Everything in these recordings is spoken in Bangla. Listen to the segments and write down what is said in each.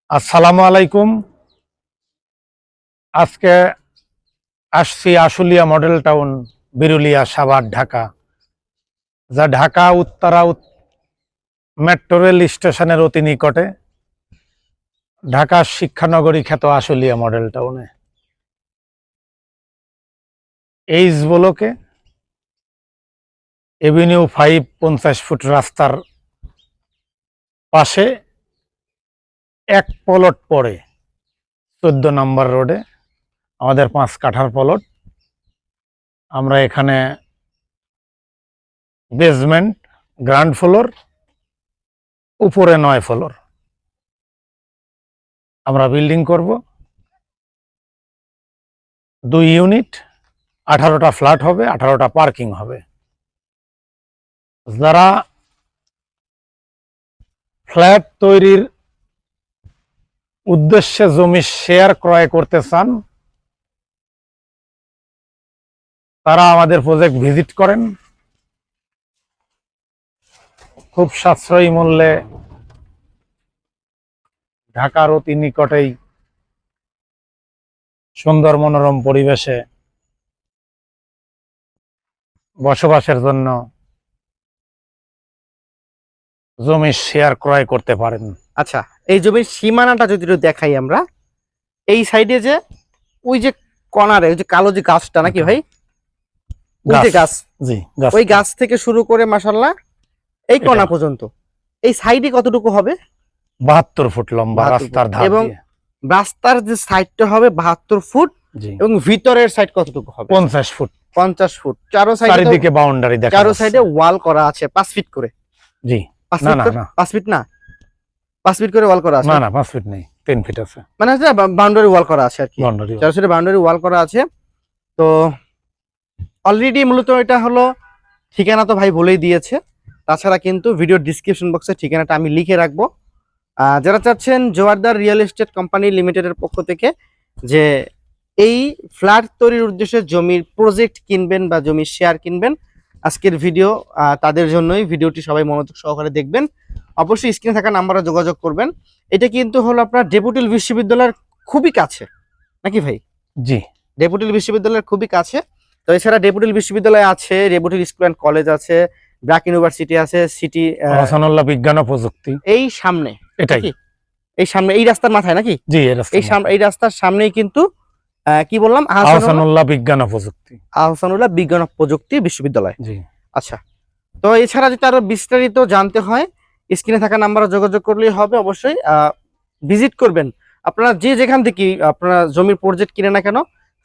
আসসালামু আলাইকুম। আজকে আসছি আশুলিয়া মডেল টাউন, বিরুলিয়া, সাভার, ঢাকা, যা ঢাকা উত্তরা মেট্রো রেল স্টেশনের অতি নিকটে, ঢাকার শিক্ষানগরী খ্যাত আশুলিয়া মডেল টাউনে এইচ ব্লকে এভিনিউ 5 50 ফুট রাস্তার পাশে এক প্লট পড়ে 14 নম্বর রোডে, আমাদের 5 কাঠার প্লট। আমরা এখানে বেসমেন্ট, গ্রাউন্ড ফ্লোর, উপরে 9 ফ্লোর আমরা বিল্ডিং করব। 2 ইউনিট, 18টা ফ্ল্যাট হবে, 18টা পার্কিং হবে। যারা ফ্ল্যাট তৈরির উদ্দেশ্যে জমি শেয়ার ক্রয় করতে চান, তারা আমাদের প্রজেক্ট ভিজিট করেন। খুব সাশ্রয়ী মূল্যে ঢাকার অতি নিকটেই সুন্দর মনোরম পরিবেশে বসবাসের জন্য জমি শেয়ার ক্রয় করতে পারেন। আচ্ছা, এই জমির সীমানাটা যদি একটু দেখাই আমরা, এই সাইডে যে ওই যে কর্নারে ওই যে কালো যে গাছটা নাকি ভাই, ওই যে গাছ, জি, ওই গাছ থেকে শুরু করে মাশাআল্লাহ এই কোণা পর্যন্ত এই সাইডে কতটুকু হবে? 72 ফুট লম্বা রাস্তার ধার এবং দিয়ে। রাস্তার যে সাইডটা হবে 72 ফুট জি, এবং ভিতরের সাইড কতটুকু হবে? 50 ফুট। 50 ফুট। চারিদিকে বাউন্ডারি দেখা চারো যাচ্ছে। সাইডে ওয়াল করা আছে 5 ফিট করে। জি, 5 না ফিট না করে, না 5 ফিট না, 5 ফিট করে ওয়াল করা আছে। না না 5 ফিট নেই, 10 ফিট আছে মানে হচ্ছে বাউন্ডারি ওয়াল করা আছে আর কি। বাউন্ডারি। চারো সাইডে বাউন্ডারি ওয়াল করা আছে। তো অলরেডি মূলত এটা হলো ঠিকানা তো ভাই বলেই দিয়েছে। তাছাড়া কিন্তু ভিডিও ডিসক্রিপশন বক্সে ঠিকানাটা আমি লিখে রাখবো। যারা চাচ্ছেন জোয়ারদার রিয়েল এস্টেট কোম্পানি লিমিটেডের পক্ষ থেকে যে এই ফ্ল্যাট তৈরির উদ্দেশ্যে জমির প্রজেক্ট কিনবেন বা জমির শেয়ার কিনবেন, আজকের ভিডিও তাদের জন্যই। ভিডিওটি সবাই মনোযোগ সহকারে দেখবেন। অবশ্যই স্ক্রিনে থাকা নাম্বারে যোগাযোগ করবেন। এটা কিন্তু হলো আপনার ডেপুটিল বিশ্ববিদ্যালয়ের খুবই কাছে নাকি ভাই? জি, ডেপুটিল বিশ্ববিদ্যালয়ের খুবই কাছে। তো এছাড়া ডেপুটিল বিশ্ববিদ্যালয় আছে, ডেপুটিল স্কুল অ্যান্ড কলেজ আছে, ব্র্যাক ইউনিভার্সিটি আছে, সিটি আহসানুল্লাহ বিজ্ঞান ও প্রযুক্তি এই সামনে, এটাই। এই সামনে এই রাস্তার মাথায় নাকি? জি, এই রাস্তার সামনেই কিন্তু কি বললাম, আহসানুল্লাহ বিজ্ঞান ও প্রযুক্তি, আহসানুল্লাহ বিজ্ঞান ও প্রযুক্তি বিশ্ববিদ্যালয়। জি। আচ্ছা, তো এছাড়া যদি আরো বিস্তারিত জানতে হয় স্ক্রিনে থাকা নাম্বারে যোগাযোগ করলেই হবে। অবশ্যই ভিজিট করবেন। আপনারা যে যেখান থেকে আপনারা জমির প্রজেক্ট কিনে না কেন,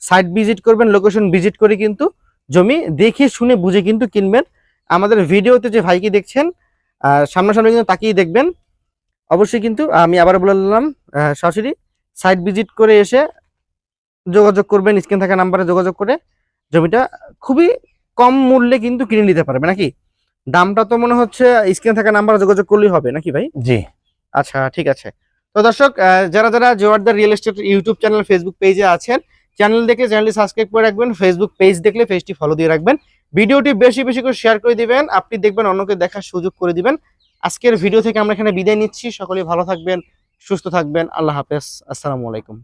সাইট ভিজিট করবেন, লোকেশন ভিজিট করে কিন্তু জমি দেখে শুনে বুঝে কিন্তু কিনবেন। আমাদের ভিডিওতে যে ভাইকে দেখছেন সামনাসামনি কিন্তু তাকিয়ে দেখবেন। অবশ্যই কিন্তু আমি আবার বলে দিলাম, সরাসরি সাইট ভিজিট করে এসে যোগাযোগ করবেন। স্ক্রিনে থাকা নাম্বারে যোগাযোগ করে জমিটা খুবই কম মূল্যে কিন্তু কিনে নিতে পারবে নাকি? দামটা তো মনে হচ্ছে স্ক্রিনে থাকা নাম্বারে যোগাযোগ করলেই হবে নাকি ভাই? জি, আচ্ছা, ঠিক আছে। তো দর্শক, যারা যারা Joardar real estate YouTube channel, Facebook পেজে আছেন, চ্যানেল দেখে চ্যানেলটি সাবস্ক্রাইব করে রাখবেন। ফেসবুক পেজ দেখলে পেজটি ফলো দিয়ে রাখবেন। ভিডিওটি বেশি বেশি করে শেয়ার করে দিবেন। আপনি দেখবেন অন্যকে দেখার সুযোগ করে দিবেন। আজকের ভিডিও থেকে আমরা এখানে বিদায় নিচ্ছি। সকলেই ভালো থাকবেন, সুস্থ থাকবেন। আল্লাহ হাফেজ। আসসালামু আলাইকুম।